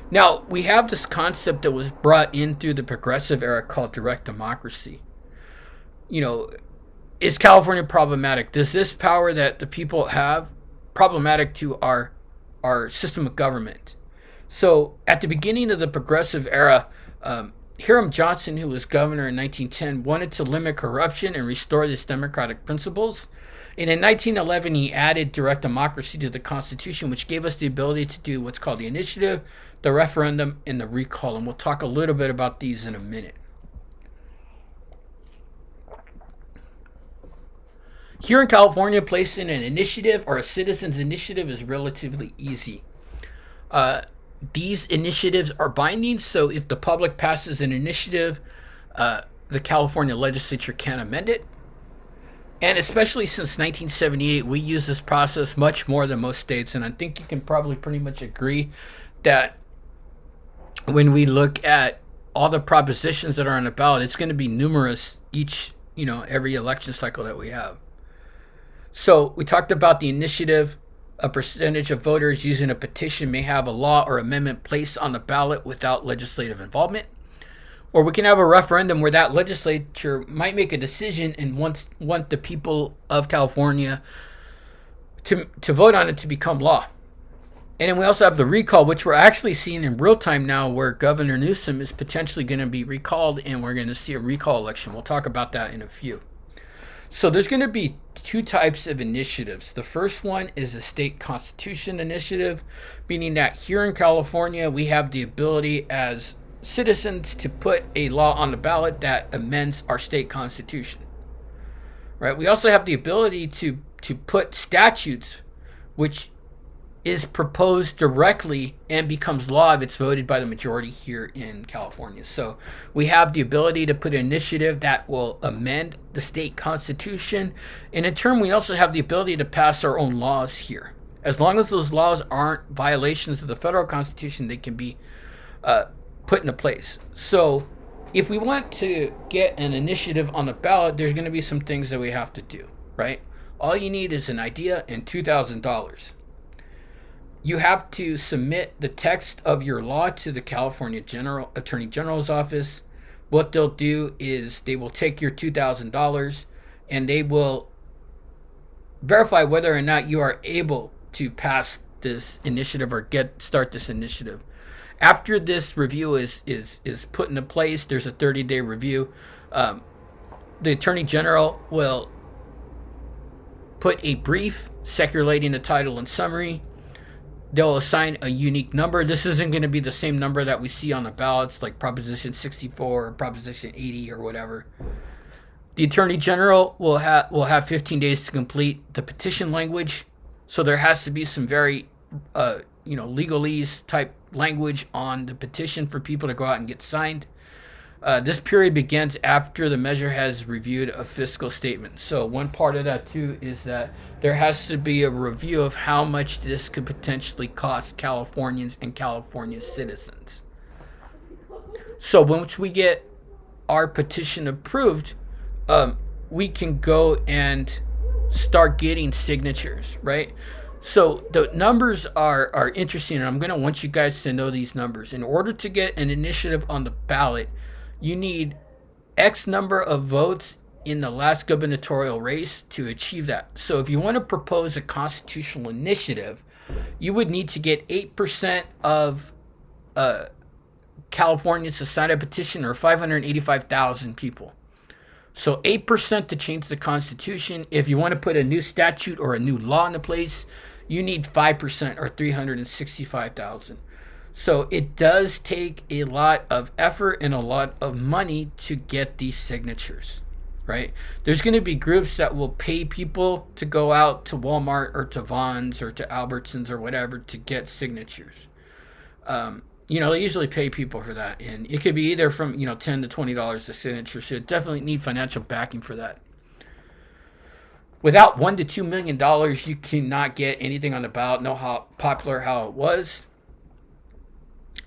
Now, we have this concept that was brought in through the progressive era called direct democracy. Is California problematic? Does this power that the people have problematic to our system of government? So at the beginning of the progressive era, Hiram Johnson, who was governor in 1910, wanted to limit corruption and restore these democratic principles. And in 1911, he added direct democracy to the Constitution, which gave us the ability to do what's called the initiative, the referendum, and the recall. And we'll talk a little bit about these in a minute. Here in California, placing an initiative or a citizen's initiative is relatively easy. These initiatives are binding, so if the public passes an initiative, the California legislature can amend it. And especially since 1978, we use this process much more than most states, and I think you can probably pretty much agree that when we look at all the propositions that are on the ballot, it's going to be numerous every election cycle that we have. So we talked about the initiative. A percentage of voters using a petition may have a law or amendment placed on the ballot without legislative involvement. Or we can have a referendum where that legislature might make a decision and want the people of California to vote on it to become law. And then we also have the recall, which we're actually seeing in real time now, where Governor Newsom is potentially going to be recalled, and we're going to see a recall election. We'll talk about that in a few. So there's going to be two types of initiatives. The first one is a state constitution initiative, meaning that here in California, we have the ability as citizens to put a law on the ballot that amends our state constitution. Right? We also have the ability to to put statutes which is proposed directly and becomes law if it's voted by the majority here in California. So we have the ability to put an initiative that will amend the state constitution. And in turn, we also have the ability to pass our own laws here. As long as those laws aren't violations of the federal constitution, they can be put into place. So if we want to get an initiative on the ballot, there's going to be some things that we have to do, right? All you need is an idea and $2,000. You have to submit the text of your law to the California Attorney General's office. What they'll do is they will take your $2,000 and they will verify whether or not you are able to pass this initiative or start this initiative. After this review is put into place, there's a 30-day review. The Attorney General will put a brief circulating the title and summary. They'll assign a unique number. This isn't going to be the same number that we see on the ballots, like Proposition 64 or Proposition 80 or whatever. The Attorney General will have 15 days to complete the petition language. So there has to be some very, legalese type language on the petition for people to go out and get signed. This period begins after the measure has reviewed a fiscal statement. So one part of that too is that there has to be a review of how much this could potentially cost Californians and California citizens. So once we get our petition approved, we can go and start getting signatures, right? So the numbers are interesting, and I'm going to want you guys to know these numbers. In order to get an initiative on the ballot, you need X number of votes in the last gubernatorial race to achieve that. So if you want to propose a constitutional initiative, you would need to get 8% of Californians to sign a petition, or 585,000 people. So 8% to change the Constitution. If you want to put a new statute or a new law into place, you need 5%, or 365,000. So it does take a lot of effort and a lot of money to get these signatures, right? There's going to be groups that will pay people to go out to Walmart or to Vons or to Albertsons or whatever to get signatures. They usually pay people for that, and it could be either from $10 to $20 a signature. So you definitely need financial backing for that. Without $1 to $2 million, you cannot get anything on the ballot. Know how popular how it was,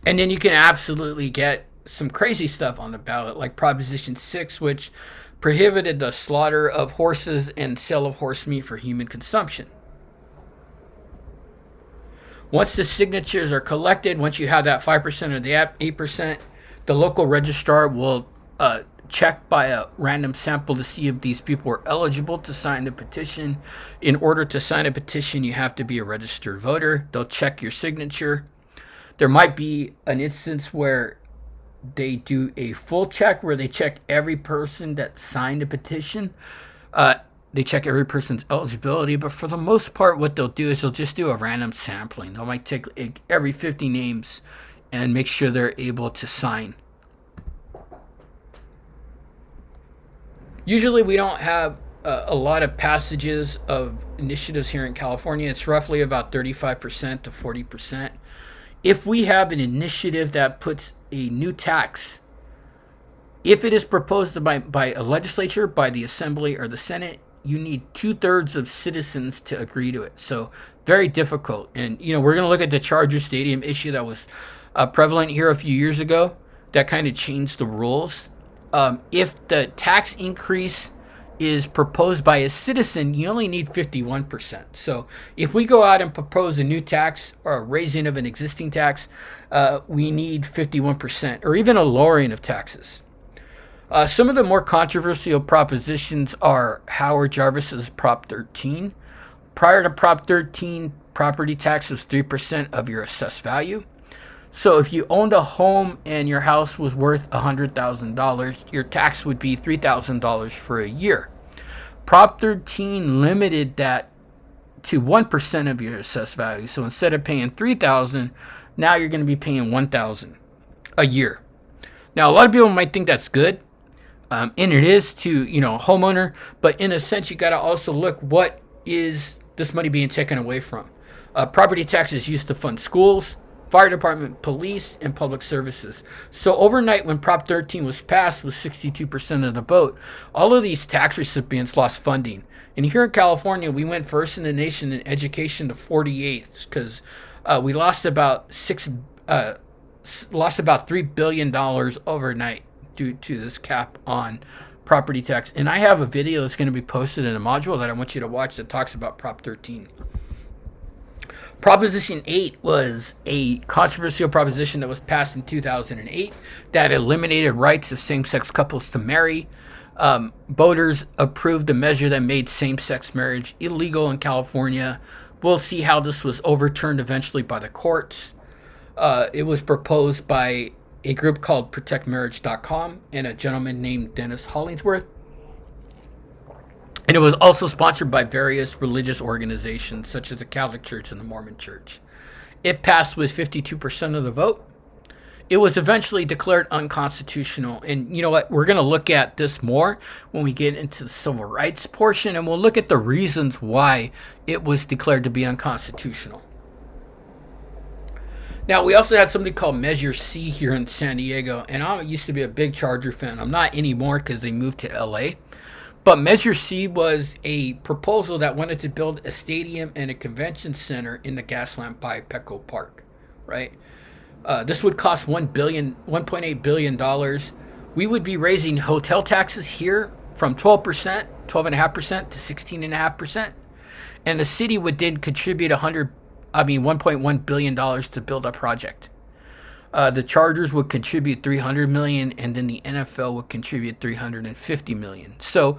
and then you can absolutely get some crazy stuff on the ballot, like Proposition 6, which prohibited the slaughter of horses and sale of horse meat for human consumption. Once the signatures are collected, once you have that 5% or the 8%, the local registrar will check by a random sample to see if these people are eligible to sign the petition. In order to sign a petition, you have to be a registered voter. They'll check your signature. There might be an instance where they do a full check, where they check every person that signed a petition. They check every person's eligibility, but for the most part, what they'll do is they'll just do a random sampling. They might take every 50 names and make sure they're able to sign. Usually we don't have a lot of passages of initiatives here in California. It's roughly about 35% to 40%. If we have an initiative that puts a new tax, if it is proposed by a legislature, by the Assembly or the Senate, you need 2/3 of citizens to agree to it. So very difficult. And, we're going to look at the Charger Stadium issue that was prevalent here a few years ago. That kind of changed the rules. If the tax increase is proposed by a citizen, you only need 51%. So if we go out and propose a new tax or a raising of an existing tax, we need 51%, or even a lowering of taxes. Some of the more controversial propositions are Howard Jarvis's Prop 13. Prior to Prop 13, property tax was 3% of your assessed value. So if you owned a home and your house was worth $100,000, your tax would be $3,000 for a year. Prop 13 limited that to 1% of your assessed value. So instead of paying $3,000, now you're going to be paying $1,000 a year. Now, a lot of people might think that's good. And it is to, a homeowner, but in a sense, you got to also look what is this money being taken away from? Property tax is used to fund schools, fire department, police, and public services. So overnight, when Prop 13 was passed with 62% of the vote, all of these tax recipients lost funding. And here in California, we went first in the nation in education to 48th because we lost about $3 billion overnight due to this cap on property tax. And I have a video that's going to be posted in a module that I want you to watch that talks about Prop 13. Proposition 8 was a controversial proposition that was passed in 2008 that eliminated rights of same-sex couples to marry. Voters approved a measure that made same-sex marriage illegal in California. We'll see how this was overturned eventually by the courts. It was proposed by a group called ProtectMarriage.com and a gentleman named Dennis Hollingsworth. And it was also sponsored by various religious organizations, such as the Catholic Church and the Mormon Church. It passed with 52% of the vote. It was eventually declared unconstitutional. And you know what? We're going to look at this more when we get into the civil rights portion, and we'll look at the reasons why it was declared to be unconstitutional. Now, we also had something called Measure C here in San Diego, and I used to be a big Charger fan. I'm not anymore because they moved to LA. But Measure C was a proposal that wanted to build a stadium and a convention center in the Gaslamp by Petco Park, right? This would cost $1.8 billion. We would be raising hotel taxes here from 12.5% to 16.5%. And the city would then contribute $1.1 billion to build a project. The Chargers would contribute $300 million, and then the NFL would contribute $350 million. So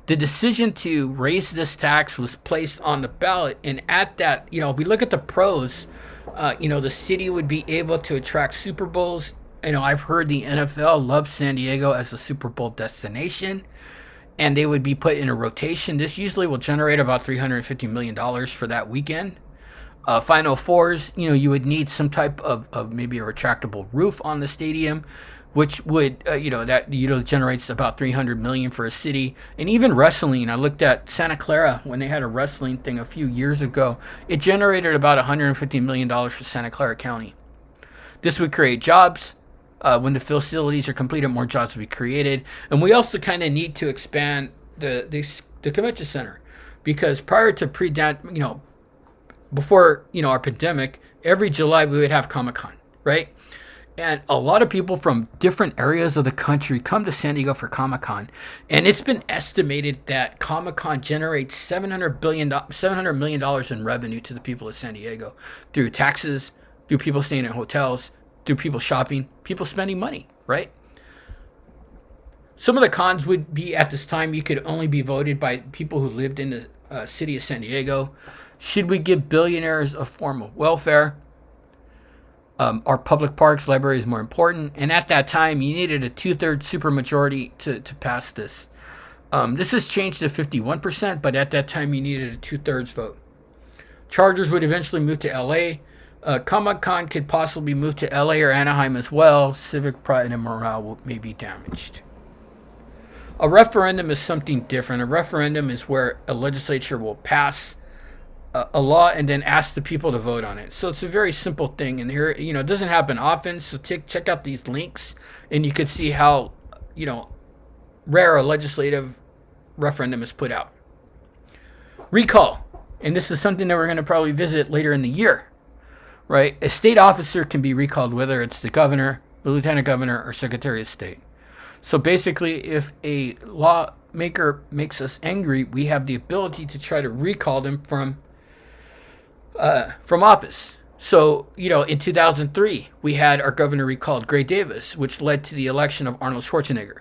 the decision to raise this tax was placed on the ballot, and at that, if we look at the pros, the city would be able to attract Super Bowls. I've heard the NFL loves San Diego as a Super Bowl destination, and they would be put in a rotation. This usually will generate about $350 million for that weekend. Final Fours, you would need some type of maybe a retractable roof on the stadium, which would, generates about $300 million for a city. And even wrestling, I looked at Santa Clara when they had a wrestling thing a few years ago. It generated about $150 million for Santa Clara County. This would create jobs. When the facilities are completed, more jobs will be created. And we also kind of need to expand the convention center, because prior to before our pandemic, every July we would have Comic-Con, right? And a lot of people from different areas of the country come to San Diego for Comic-Con. And it's been estimated that Comic-Con generates $700 million in revenue to the people of San Diego through taxes, through people staying in hotels, through people shopping, people spending money, right? Some of the cons would be, at this time, you could only be voted by people who lived in the city of San Diego. Should we give billionaires a form of welfare? Are public parks, libraries more important? And at that time, you needed a 2/3 supermajority to pass this. This has changed to 51%, but at that time, you needed a 2/3 vote. Chargers would eventually move to LA. Comic-Con could possibly move to LA or Anaheim as well. Civic pride and morale may be damaged. A referendum is something different. A referendum is where a legislature will pass a law and then ask the people to vote on it. So it's a very simple thing, and here, it doesn't happen often. So check out these links, and you can see how, rare a legislative referendum is put out. Recall, and this is something that we're going to probably visit later in the year, right? A state officer can be recalled, whether it's the governor, the lieutenant governor, or secretary of state. So basically, if a lawmaker makes us angry, we have the ability to try to recall them from office. So, in 2003, we had our governor recalled, Gray Davis, which led to the election of Arnold Schwarzenegger.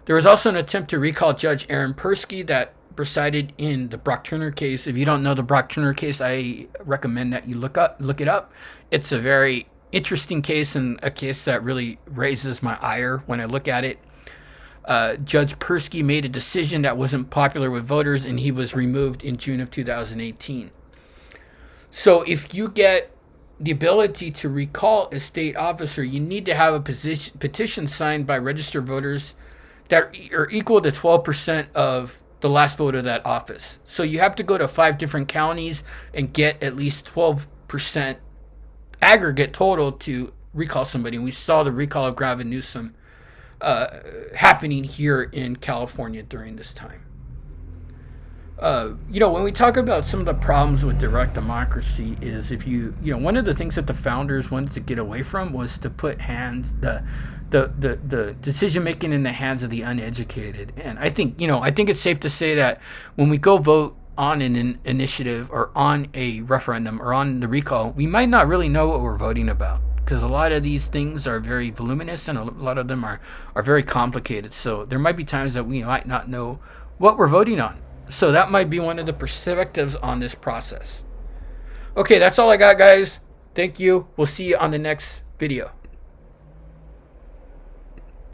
There was also an attempt to recall Judge Aaron Persky that presided in the Brock Turner case. If you don't know the Brock Turner case, I recommend that you look it up. It's a very interesting case, and a case that really raises my ire when I look at it. Judge Persky made a decision that wasn't popular with voters, and he was removed in June of 2018. So if you get the ability to recall a state officer, you need to have a petition signed by registered voters that are equal to 12% of the last vote of that office. So you have to go to 5 different counties and get at least 12% aggregate total to recall somebody. And we saw the recall of Gavin Newsom happening here in California during this time. When we talk about some of the problems with direct democracy is one of the things that the founders wanted to get away from was to put the decision making in the hands of the uneducated. And I think it's safe to say that when we go vote on an initiative or on a referendum or on the recall, we might not really know what we're voting about, because a lot of these things are very voluminous and a lot of them are very complicated. So there might be times that we might not know what we're voting on. So that might be one of the perspectives on this process. Okay, that's all I got, guys. Thank you. We'll see you on the next video.